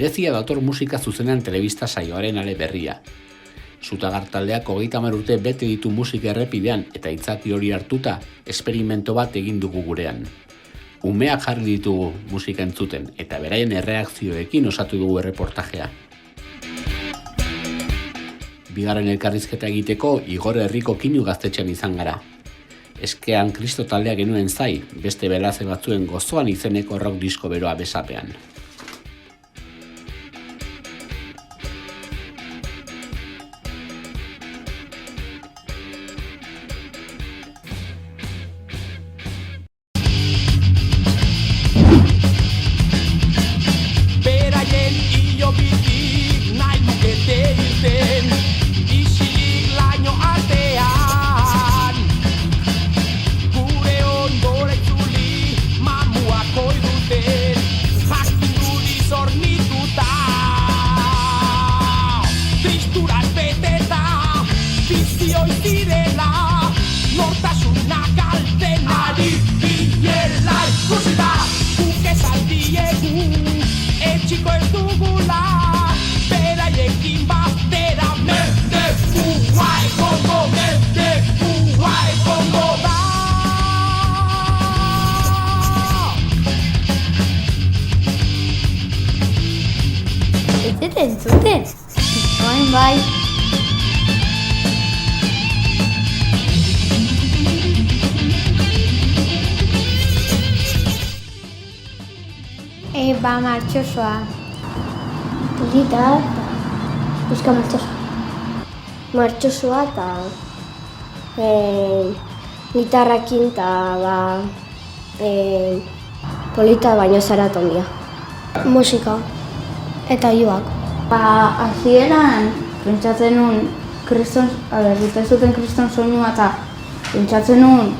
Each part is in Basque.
Berezia dator musika zuzenean telebista saioaren ale berria. Zutagar taldeak 30 urte bete ditu musika errepidean eta itzaki hori hartuta esperimento bat egin dugu gurean. Umeak jarri ditugu musika entzuten eta beraien erreakzioekin osatu dugu erreportajea. Bigarren elkarrizketa egiteko Igor Herriko Kinu gaztetxean izan gara. Eskean Kristo taldea genuen zai, beste belaze batzuen gozoan izeneko rock disko beroa besapean. Entzuten? Oin bai. Martxosoa. Polita eta Euskal Martxosoa. Martxosoa eta gitarrakin eta polita baina zaratondia. Musika eta joak. Hasieran pentsatzen nun kriston, egiten zuten kriston soinua eta pentsatzen nun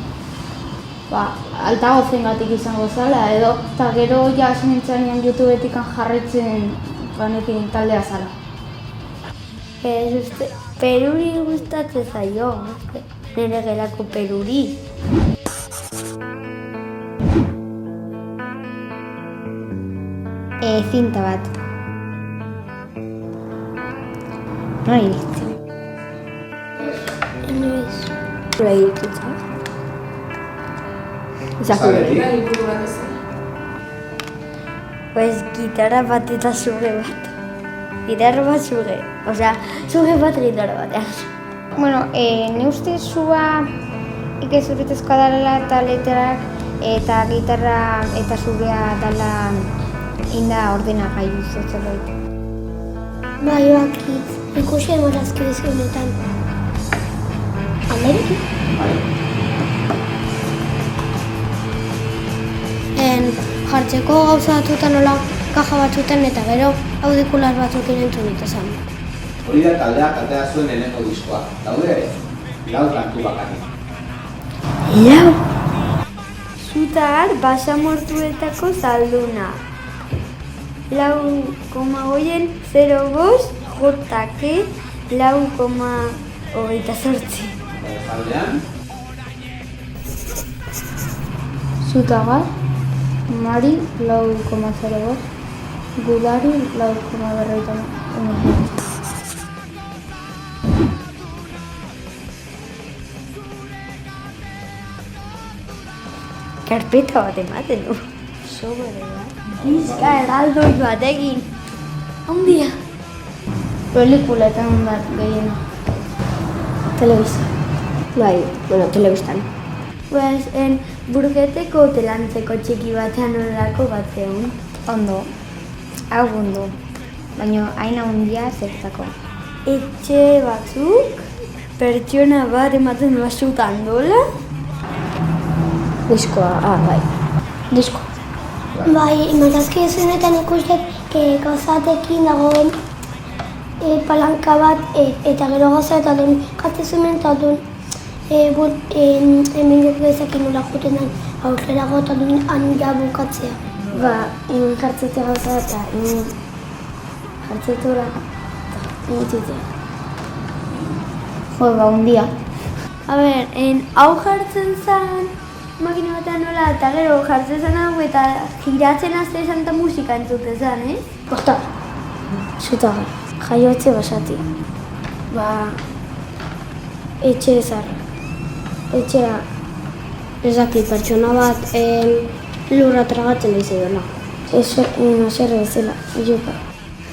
altagozengatik izango zala edo eta gero ja hasi nintzanean YouTubetik jarraitzen banekin taldea zala. Peruri gustatzen zaio, nire gelako peruri. Zinta bat. Nola iritzen? Inoiz. Nola iritzen? Pues gitarra bat eta suge bat. Gitarra bat suge. Osea, suge bat gitarra batean. Bueno, ne ustez sua ikezuritezkoa dela eta letrak eta gitarra eta sugea dela inda ordenagailu zerbait. Bai, bakit. Ikusi emorazki bizionetan. Ameriki? Bai. Jartzeko gauza batzutan nola kaja batzutan eta gero audikular batzukin entzun dituzan. Hori da taldeak atera zuen lehenengo diskoa. Daude, 4 kantu bakarrik. 4? Zutar basamortuetako zalduna. 4,5 JK 4,28. Taldean? Zutagar, Mari 4,05, Gudari 4,41. Karpeta bat ematen du. Sobre bat. Bizka erraldoi batekin. Ondia. Pelikuletan bat gehiena. Telebista. Bai, telebistan. Pues, burgeteko telantzeko txiki batean horrelako bat zeun. Ondo. Hau ondo. Baina haina handia zertako. Etxe batzuk, pertsona bat ematen basutan dola. Diskoa, bai. Disko. Bai, marrazki zuenetan ikustet gauzatekin dagoen palanka bat eta gero gauza eta duen kartezumen eta duen hemen gezakin nola juten den aurrera gota duen handia bukatzea. Ba, hemen jartzete gauza eta hemen jartzetora eta hemen Jo, ba, hundia. A ber, hau jartzen zen makina batean nola eta gero jartzen zen hau eta giratzen azte esan eta musika entzuten zen, ez? Kosta. Zutagar, jaiotze basatia. Etxe zarra. Etxea, ez dakit pertsona bat lurra tragatzen dizi dela. Naserre bezala, iluka.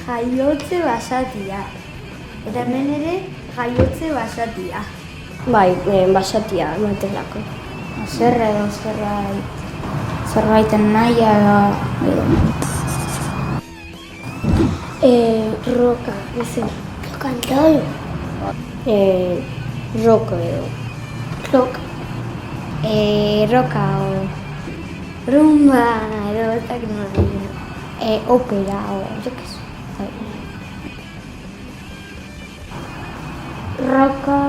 Jaiotze basatia. Eta hemen ere jaiotze basatia. Bai, basatia ematen lako. Zerra edo zerbaiten nahia edo. Roka, bezala. Kantado. Roka edo. Roka. Roka o rumba edo eta opera o jokez. Roka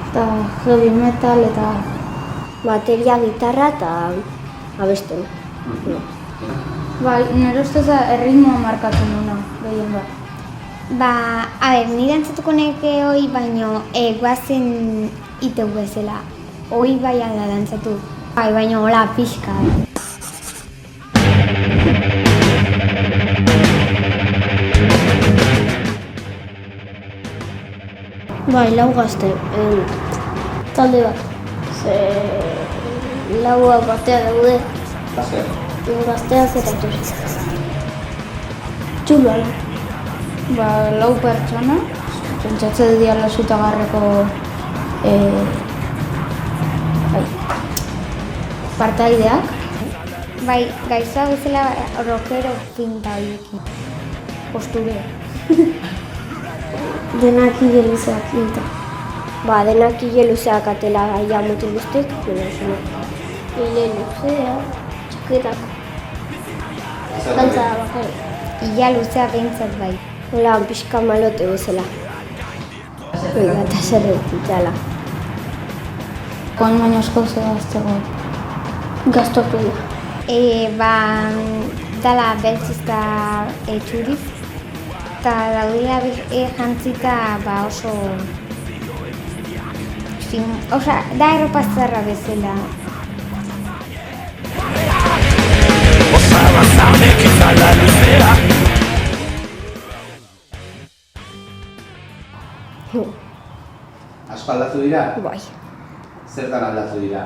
eta heavy metal eta Bateria, gitarra eta abesten. Bai, nire ustez erritmoa markatzen duna, gehien bat. Nire dantzatuko neke hoi baino guazen iteu bezala. Hoi bai alda dantzatu. Bai, baino hola pixka. Bai, lau gazte, talde bat. Lauak batea daude. Gazteak eta turik. Txulo ala. Lau pertsona, pentsatze diala Zutagarreko partaideak. Bai, gaizoa bezala rockero pinta horiekin. Postureo. Denak hile luzeak pinta. Denak hile luzeak atela gaia mutil guztik, hile luzea, txiketak. Dantza da bakarrik. Ia luzea behintzat bai. Hola, pixka malote bezala. Eta zerretitala. Koin baino asko zehaztego. Gaztotu da. Dala beltzizta txuriz. Eta daudela jantzita oso... da erropa zarra bezala. Asko aldatu dira? Bai. Zertan aldatu dira?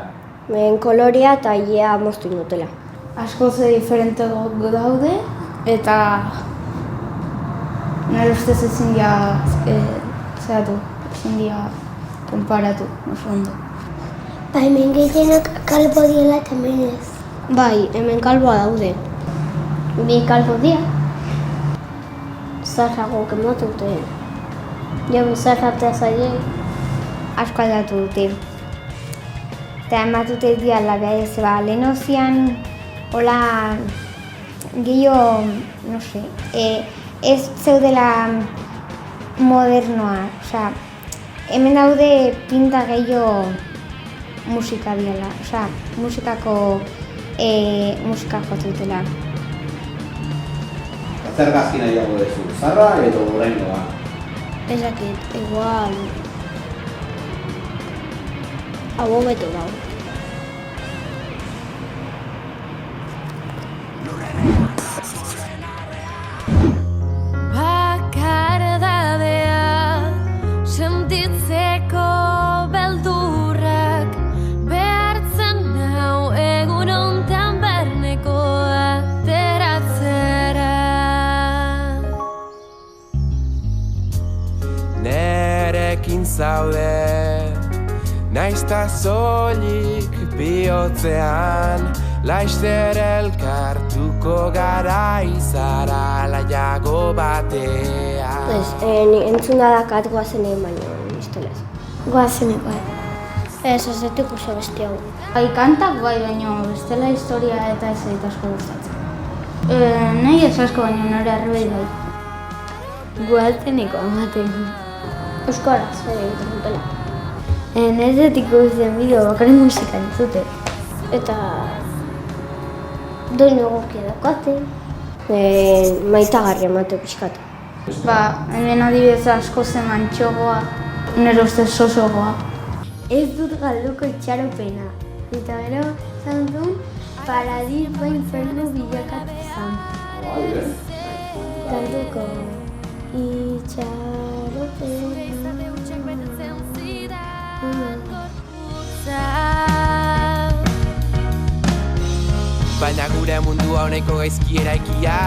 Kolorea eta ilea moztu indutela. Asko ze diferente daude eta nire ustez ezin dira konparatu, oso ondo. Hemen gehienak kalbo diela eta hemen ez. Bai, hemen kalboa daude. Bi kalbo dira. Zarrago kematu dute. Jo, zarratea zaile. Asko aldatu dute. Eta ematute diala behar ez, lehen ozian, hola, gehiago, no sé, ez zeudela modernoa, osea, hemen daude pinta gehiago musika diala, osea, musika jotutela. Zer gazki nahiago dezu, zarra edo oraingoa? Ez dakit, igual... Hau beto dago. Bakardadea sentitzeko beldurrak behartzen nau egun hontan barneko ateratzera. Nerekin zaude naizta soilik bihotzean, laizter elkartuko gara izara laiago batean. Entzun dakat guazenek baino, iztelez. Guazenek bai. Ez dut ikusi beste hau. Bai, kantak bai, baino bestela historia eta ez zait asko gustatzen. Nahi ez asko baino nire arrebei bai. Guazeneko amaten. Euskaraz, egiten dutela. Ez dut ikusten bideo bakarrik musika entzuten. Eta... doin egokia daukate. Maitagarria emate pixkat. Hemen adibidez asko zen mantxogoa, nire ustez sosogoa. Ez dut galduko itxaropena. Eta gero, zan duen, paradirpa infernu bilakatu zan. Galduko... Baina gure mundua honeko gaizki eraikia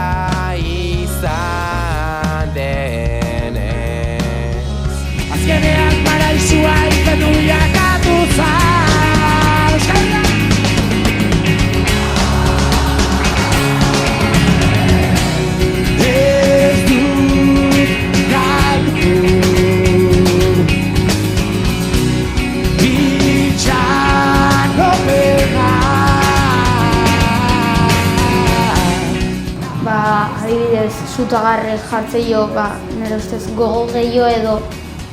izan denez. Azkenean paraizua ikendu jakatu zan. Ez dut galdu bitxako pena. Adibidez, zutagarrek jartzeio, nire ustez gogo gehiago edo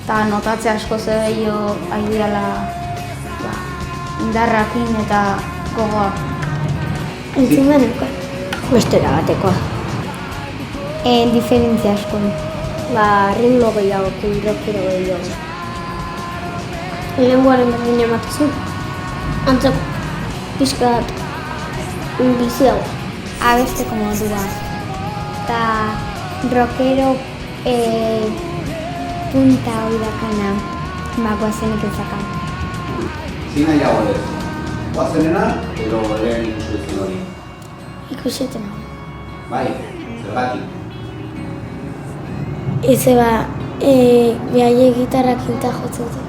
eta notatze asko gehiago aideala indarrakin eta gogoa. Entzumeneko. Bestera batekoa. Diferentzia asko. Ritmo gehiago, rockero gehiago. Lehenguaren berdin ematuzu. Antzeko, pixka bat, biziago. Abesteko modua. Eta rockero punta hori dakana, guazenik ezakan. Zina jago dut, guazenena edo lehen ikusten hori? Ikusetena. Bai, zergatik. Behaie gitarrak inta jotzen zen.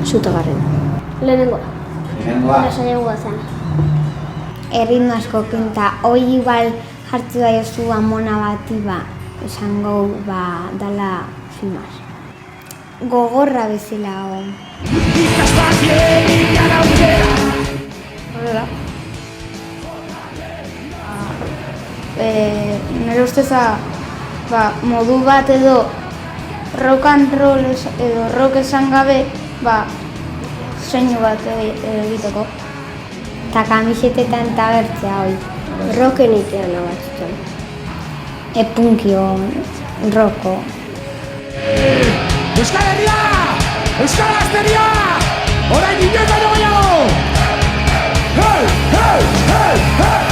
Zutagarrena. Lehenengoa. Lasaiagoa zen. Erritmo asko kinta, hoi igual hartu da jozu amona bati esango dala filmaz. Gogorra bezala hon. Horrela. Nire usteza modu bat edo rock and roll edo rock esan gabe soinu bat egiteko. Eta kamisetetan eta bertzea hoi. Rocken itean abatzutan. Punkio, roko. Euskal Herria! Euskal Gazteria! Orain inoiz baino gehiago! Hey! Hey! Hey! Hey!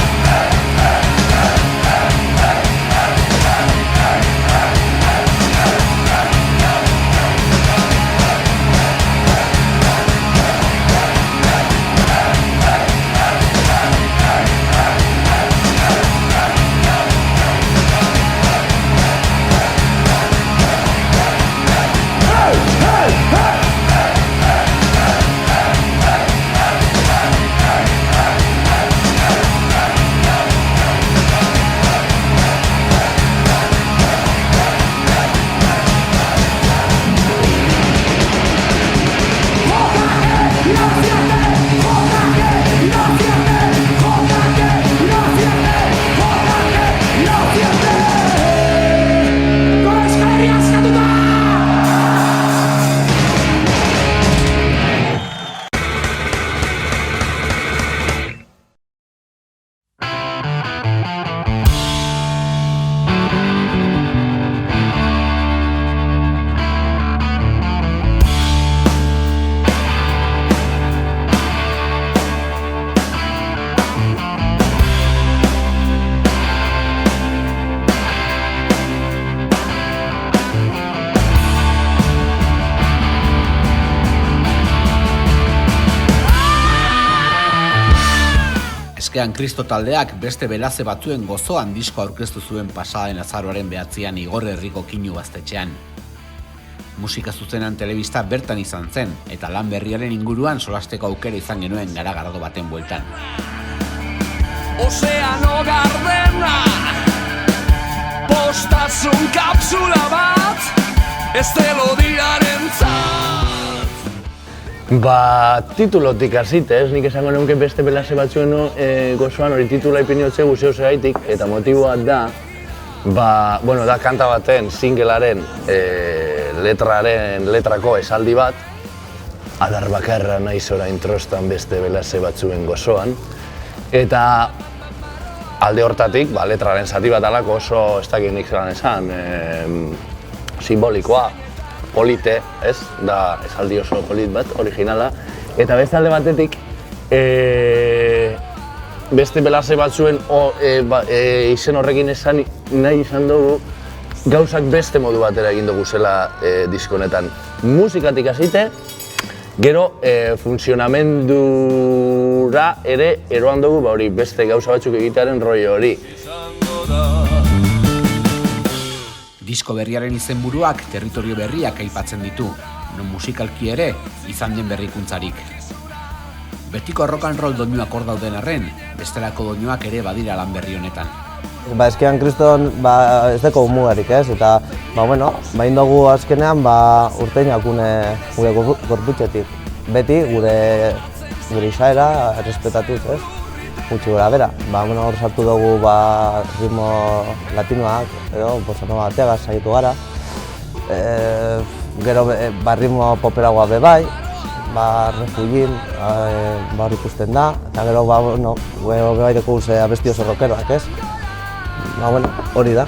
Eskean Kristo taldeak beste belaze batzuen gozoan disko aurkeztu zuen pasaden azaroaren 9an Igor Herriko Kinu gaztetxean. Musika zuzenean telebista bertan izan zen, eta lan berriaren inguruan solasteko aukera izan genuen garagardo baten bueltan. Ozeano gardena, postasun kapsula bat, ez telodiaren Titulotik hasite, nik esango nuke beste belaze batzuen gozoan hori titula ipiniotze guzeo zegaitik, eta motiboa da, da kanta baten, singlearen, letrako esaldi bat, adar bakarra naiz orain trostan beste belaze batzuen gozoan, eta alde hortatik, letraren zati bat alako oso, ez dakit nik zelan esan, simbolikoa, polite, ez? Da esaldi oso polit bat, originala. Eta beste alde batetik, beste belaze batzuen izen horrekin esan nahi izan dugu, gauzak beste modu batera egin dugu zela diskonetan. Musikatik hasite, gero funtzionamendura ere eroan dugu hori beste gauza batzuk egitearen rollo hori. Disko berriaren izenburuak territorio berriak aipatzen ditu, non musikalki ere izan den berrikuntzarik. Betiko rock and roll doinuak hor dauden arren, bestelako doinuak ere badira lan berri honetan. Eskian kriston ez deko mugarik ez, eta bain dugu azkenean urteinak gure gorputzetik. Beti gure izaera errespetatuz ez, gutxi gora bera. Hor sartu dugu ritmo latinoak, edo bossa nova bateagaz saiatu gara. Gero ritmo poperagoa bebai, refugin hor ikusten da, eta gero bebai deko abesti oso rockeroak ez. Hori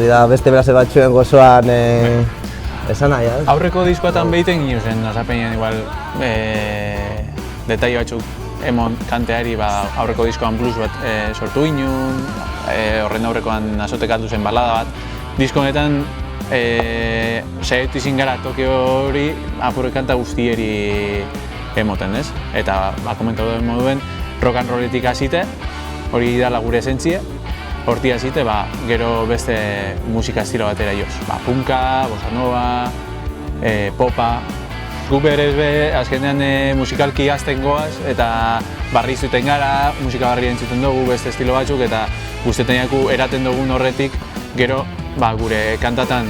da beste berase batzuen gozoan esan nahi, ez? Aurreko diskoetan behiten gino zen, osapenean igual detaile batzuk emon kanteari aurreko diskoan blues bat sortu ginen, horren aurrekoan azotek aldu zen balada bat. Disko honetan saiatu izin gara toki hori apurre kanta guztieri emoten, ez? Eta komentatu den moduen rock and rolletik hasite, hori dala gure esentzia. Horti hasite, gero beste musika estilo batera joz. Punka, bossa nova, popa. Gu berez azkenean musikalki gazten goaz eta barri zuten gara, musika barri entzuten dugu beste estilo batzuk eta guzteteniaku eraten dugun horretik gero gure kantatan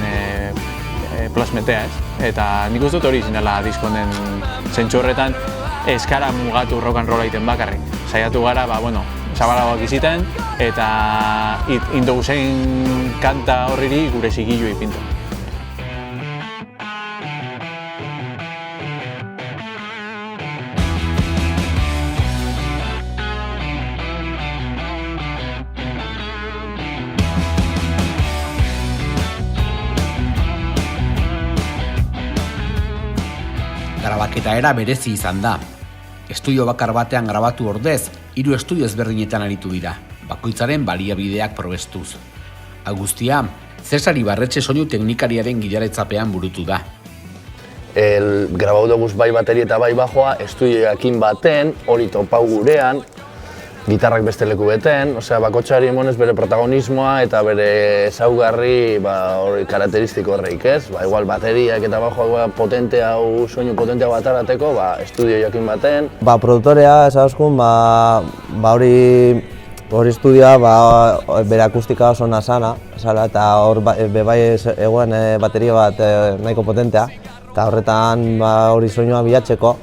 plasmetea ez. Eta nik uste dut hori zinela diskonen zentsu horretan eskara mugatu rock and roll egiten bakarrik. Saiatu gara, zabalagoak iziten eta indogu zein kanta horriri gure zigillo ipintu. Grabaketa era berezi izan da. Estudio bakar batean grabatu ordez, 3 estudio ezberdinetan aritu dira, bakoitzaren baliabideak probestuz. Guztia, Cesar Ibarretxe soinu teknikariaren gilaretzapean burutu da. Grabau dugu bai bateria eta bai bajoa, estudioakin baten, hori topau gurean, gitarrak beste leku beten, bakotxari emonez bere protagonismoa eta bere ezaugarri karakteristiko horreik ez. Igual bateriak eta bajoa soinu potentea bat arateko, estudio jakin baten. Produktorea, esagozkun, hori estudioa bere akustika oso nazana, eta hor bebai egoen bateria bat nahiko potentea, eta horretan hori soinua bilatzeko,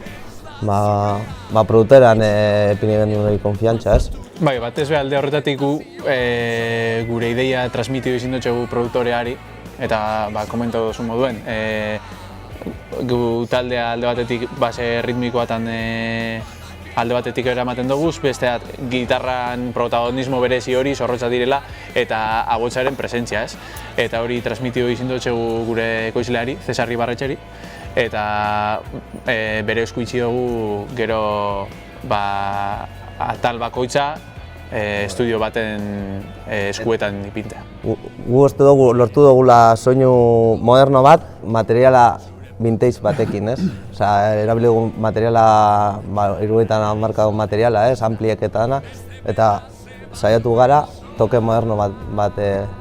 produktorean epine gendu nahi konfiantza ez. Batez alde horretatik gure ideia transmitio izin dutxegu produktoreari eta komentatu duzu moduen. Gu taldea alde batetik base ritmikoatan alde batetik eramaten dugu, besteat gitarran protagonismo berezi hori zorrotza direla eta agotzaren presentzia ez. Eta hori transmitio izin dutxegu gure ekoizleari, Cesar Ibarretxeri. Eta bere esku itxi dugu gero atal bakoitza estudio baten eskuetan ipintea. Gu lortu dugula soinu moderno bat, materiala vintage batekin, ez? Erabili dugu materiala, 70 markadun materiala, ampliek eta dana, eta saiatu gara toke moderno bat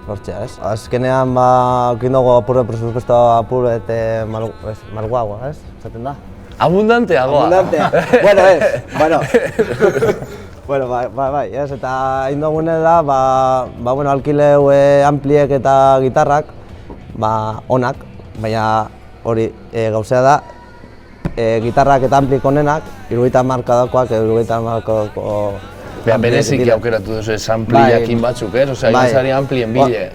lortzea, ez? Azkenean, okin dugu apurre presupuesto apurre malguagoa, ez? Zaten da? Abundanteagoa! Abundantea! Bueno, bai, ez? Eta egin dugune da, alkileu ampliek eta gitarrak, onak, baina hori gauzea da, gitarrak eta amplik onenak, 70 markadakoak, 70 markadako... Bereziki aukeratu duzu ampliakin batzuk, ez? Jantzari amplien bile.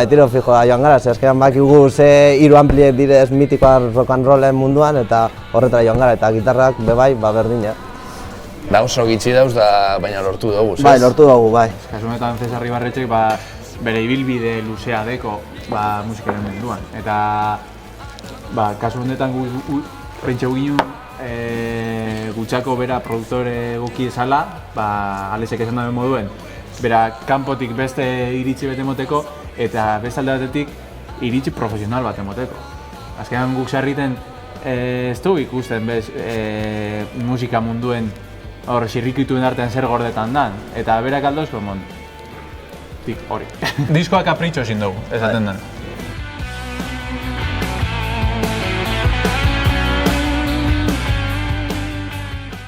Tiro fijo da joan gara, azkenean bakigu ze 3 ampliek direz mitikoa rock and rollen munduan eta horretara joan gara, eta gitarrak bebai, berdina. Da oso gitxi dauz, baina lortu dugu, ez? Bai, lortu dugu, bai. Kasu honetan Cesar Ibarretxek bere ibilbide luzea deko musikaren munduan. Eta kasu honetan pentsau ginen gutxako bera produktore egoki ezala, Alexek esan dabe moduen, bera kanpotik beste iritzi bat emoteko, eta beste alde batetik iritzi profesional bat emoteko. Azkenean guk sarriten ez dugu ikusten bez musika munduen hor xirrikituen artean zer gordetan dan, eta berak aldozko hori. Diskoa kapritxo ezin dugu, esaten den.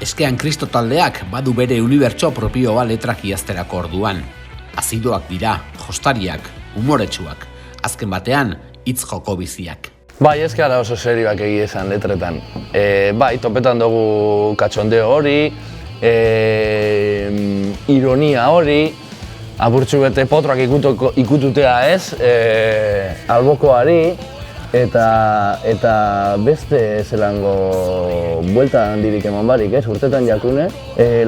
Eskean Kristo taldeak badu bere unibertso propioa letrak idazterako orduan. Azidoak dira, jostariak, umoretsuak, azken batean hitz joko biziak. Bai, ez gara oso serioak egia esan letretan. Bai, topetan dugu katxondeo hori, ironia hori, apurtxu bete potroak ikututea ez, albokoari, eta beste zelango buelta handirik eman barik ez, urtetan jakune.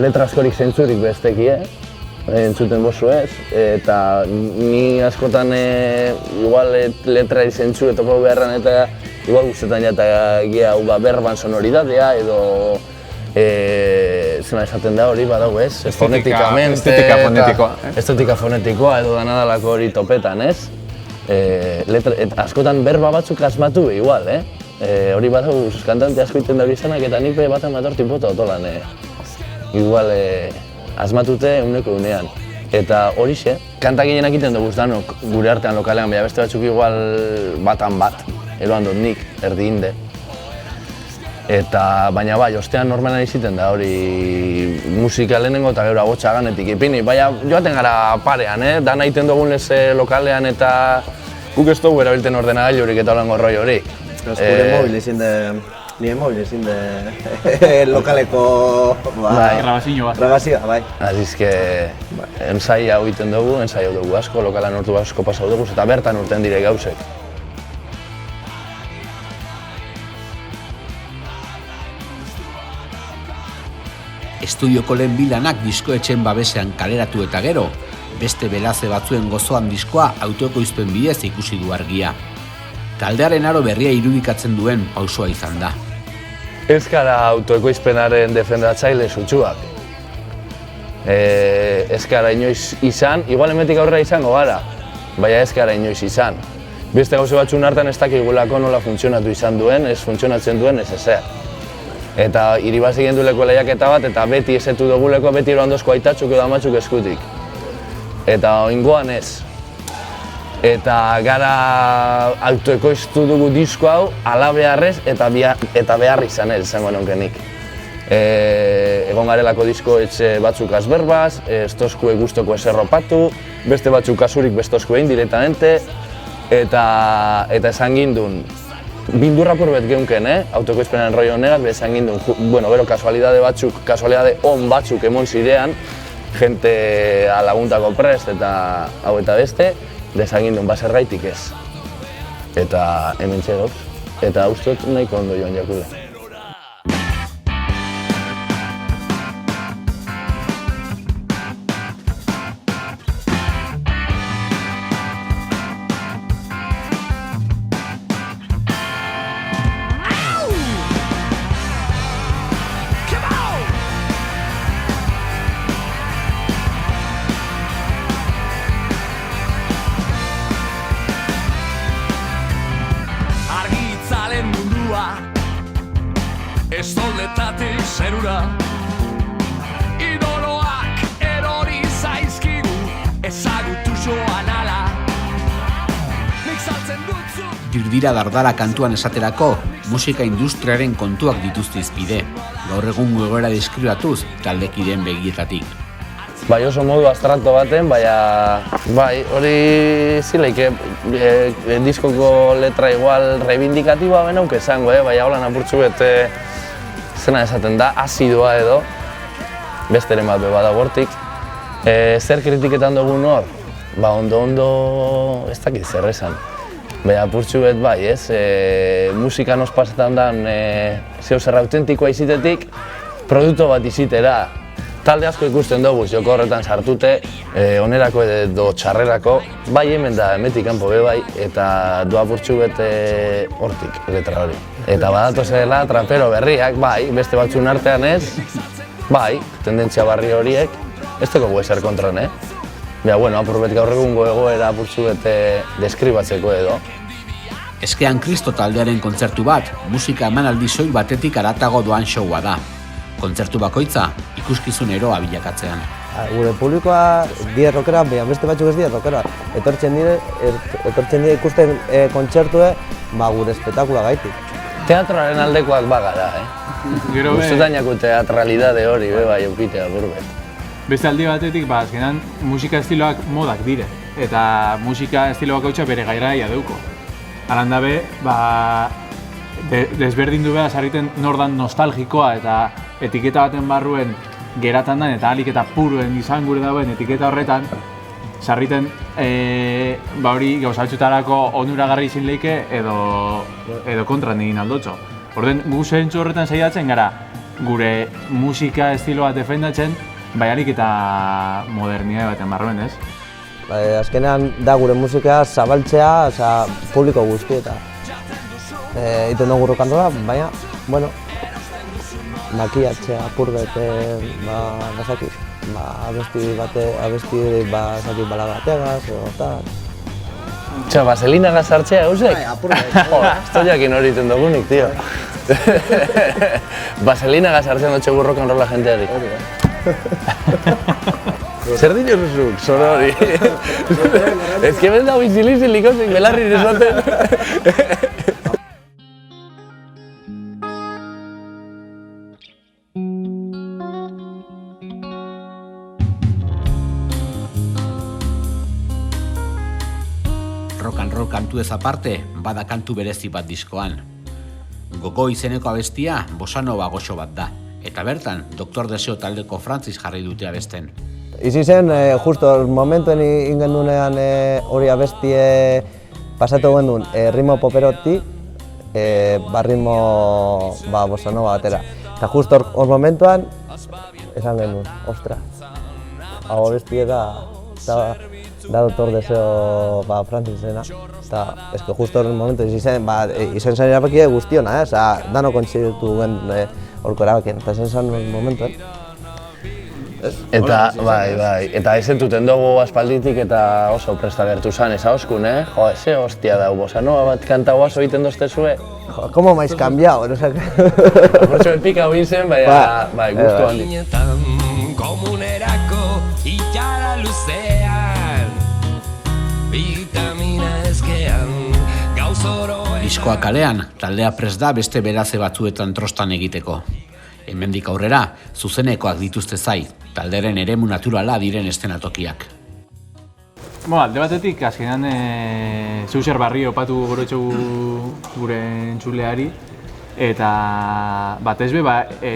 Letra askorik zentzurik bestekie, entzuten bozu ez, eta ni askotan igual letra zentzu etoko beharran eta igual guztetan jata egia berban sonoridadea edo zena esaten da hori badago ez, estetika fonetikoa edo danadalako hori topetan ez. Askotan berba batzuk asmatu igual, hori badago kantante asko iten da hori izanak eta nik batan bat hortin bota otolan igual asmatute euneko unean. Eta horixe, kanta gehienak iten dugu danok gure artean lokalean, baina beste batzuk igual batan bat, eroan dut nik, erdi inde. Eta baina bai, ostean normalan iziten da hori musika lehenengo eta gero agotxa ganetik ipini. Baina joaten gara parean, dana iten dugun leze lokalean eta guk ez dugu erabilten ordenagailurik eta holango roi hori. Gure mobil ezin de... Nire mobil ezin de... lokaleko... Grabazio bat. Grabazioa, bai. Azizke... ensai hau iten dugu, ensai hau dugu asko, lokalan urtu asko pasau dugu eta bertan urten dire gauzek. Estudioko lehen bilanak diskoetxen babesean kaleratu eta gero, beste belaze batzuen gozoan diskoa autoekoizpen bidez ikusi du argia. Taldearen aro berria irudikatzen duen pausoa izan da. Ez gara autoekoizpenaren defendatzaile sutsuak. Ez gara inoiz izan, igual emetik aurrera izango gara, baina ez gara inoiz izan. Beste gauze batzun hartan ez dakigulako nola funtzionatu izan duen, ez funtzionatzen duen ez ezer. Eta iribazi genduleko lehiaketa bat, eta beti esetu duguleko, beti eroandozko aitatxuk edo amatzuk eskutik. Eta oingoan ez. Eta gara autoekoiztu dugu disko hau, ala beharrez eta behar izan ez, izango nonkenik. Egon garelako disko etxe batzuk azberbaz, ez toskue guztoko eserropatu, beste batzuk kasurik bestozkue indiretamente, eta esan gindun, bildurrapur bet geunken, autoekoizpenen roi honegat, esan gindun, gero kasualidade on batzuk emon zirean, jente laguntako prest eta hau eta beste, desan gindun baser gaitik ez. Eta hemen txegoz, eta ustot nahiko ondo joan jakule. Ez doldetatik zerura idoloak erori zaizkigu ezagutu joan ala nik saltzen dutzu Dirdira dardara kantuan esaterako, musika industriaren kontuak dituzte izpide, gaur egungo egoera deskribatuz taldekideen begietatik. Bai, oso modu abstrakto baten, bai, hori zileike diskoko letra igual reivindikatiboa benauk esango, baina holan apurtxu bete zena esaten da, azidoa edo, besteren bat bada gortik. Zer kritiketan dugun hor? Ba, ondo, ez dakit zer esan. Baina apurtxu bet bai, ez, musika nos pasetan dan zeu zer autentikoa izitetik, produktu bat izitera. Talde asko ikusten dugu, joko horretan sartute, onerako edo txarrerako, bai hemen da, emetik kanpo be bai, eta du apurtxu bete hortik, letra hori. Eta badatozela trapero berriak, bai, beste batzun artean ez, bai, tendentzia barri horiek, ez dugu ezer kontran, bueno, apurbet gaur egungo egoera apurtzu bete deskribatzeko edo. Eskean Kristo taldearen kontzertu bat, musika emanaldi soil batetik haratago doan showa da. Kontzertu bakoitza, ikuskizun eroa bilakatzean. Gure publikoa die rockera, baina beste batzuk ez die rockera. Etortzen dira ikusten kontzertue, gure espektakula gaitik. Teatroaren aldekoak bagara, Gustotainako teatralidade hori, bai, eukitea burbet. Beste aldi batetik, azkenan musika estiloak modak dire. Eta musika estilo bakoitza bere gairaia deuko. Alan dabe, desberdindu behar sarriten nordan nostalgikoa eta etiketa baten barruen geratan dan eta alik eta puruen izan gure dauen etiketa horretan sarriten hori gauza batzutarako onuragarri izin leike edo kontran egin aldotxo. Orden, gu zentzu horretan saiatzen gara gure musika estiloa defendatzen alik eta modernidade baten barruen, ez? Azkenean da gure musika zabaltzea publiko guztieta. Iten dugu rokandola, baina, bueno, makiatzea apurbet, abesti balagategaz, edo tal. Txa, vaselina gazartzea eusek? Bai, apurbet. Esto jakin hori iten dugunik, tío. Vaselina gazartzea dutxe burro kanrola jenteari. Zer dinozuzuk, zor hori? Ez que ben dago izilizilik hozik, belarri nesoten. Rock and roll kantu ez aparte, bada kantu berezi bat diskoan. Gogo izeneko abestia, bossa nova goxo bat da. Eta bertan, Doktor Deseo taldeko Francis jarri dute abesten. Izi zen, justo momentuen ingen dunean hori abestie pasatu gendun ritmo poperoti, ritmo bossa nova batera. Eta justo hor momentuan, esan gendun, ostra, hau abestie da Doktor Deseo Francis zena. Eta, eske justo hor momentu izen zen erabakie guztiona, dano kontziditu gen horko erabakien, eta esan zen momentuen. Eta, bai, eta ezentuten dugu aspalditik eta oso presta gertu zan ez hauskun, Jo, eze hostia dau, bossa nova bat kanta guazo egiten doztezue. Jo, como maiz cambiao, no sé. Portxo epika hoin zen, bai, gustu handi. Komunerako itxara luzean, vitamina eskean, gauzoro... Diskoa kalean, taldea prest da beste beraze batzuetan trostan egiteko. Hemendik aurrera, zuzenekoak dituzte zai, talderen eremu naturala diren estenatokiak. Alde batetik, azkenan zeuser barri opatu gure entzuleari, eta batez be,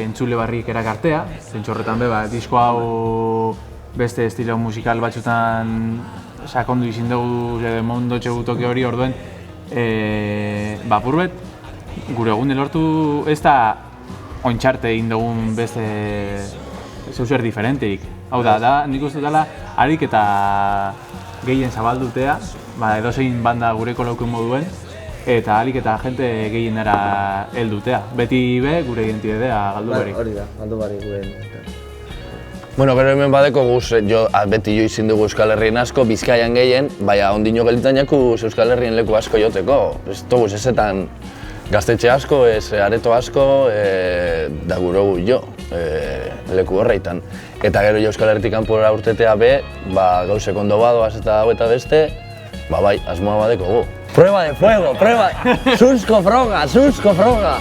entzule barrik erakartea, zentzu horretan be, disko hau beste estilo musikal batzutan sakondu izin dugu, mondotxe gutoke hori orduen, apurbet, gure egun lortu ez da ontxarte egin dugun beste zeuser diferenteik. Hau da, nik uste dela, harik eta gehien zabaldutea, edozein banda gureko laukun moduen, eta alik eta jente gehien era heldutea. Beti be, gure identidadea galdu barik. Hori da, galdu barik gure identidadea. Bueno, gero hemen badeko guz, beti jo izin dugu Euskal Herrien asko, Bizkaian gehien, baina ondino gelitan jaku Euskal Herrien leku asko joteko. Ez dugu ezetan gaztetxe asko, ez areto asko, da gurogu jo, leku horreitan. Eta gero Euskal Herritik kanpora urtetea be, gauzek ondo badoaz eta hau eta beste, bai, asmoa badeko gu. Prueba de fuego, prueba! Susko froga, susko froga!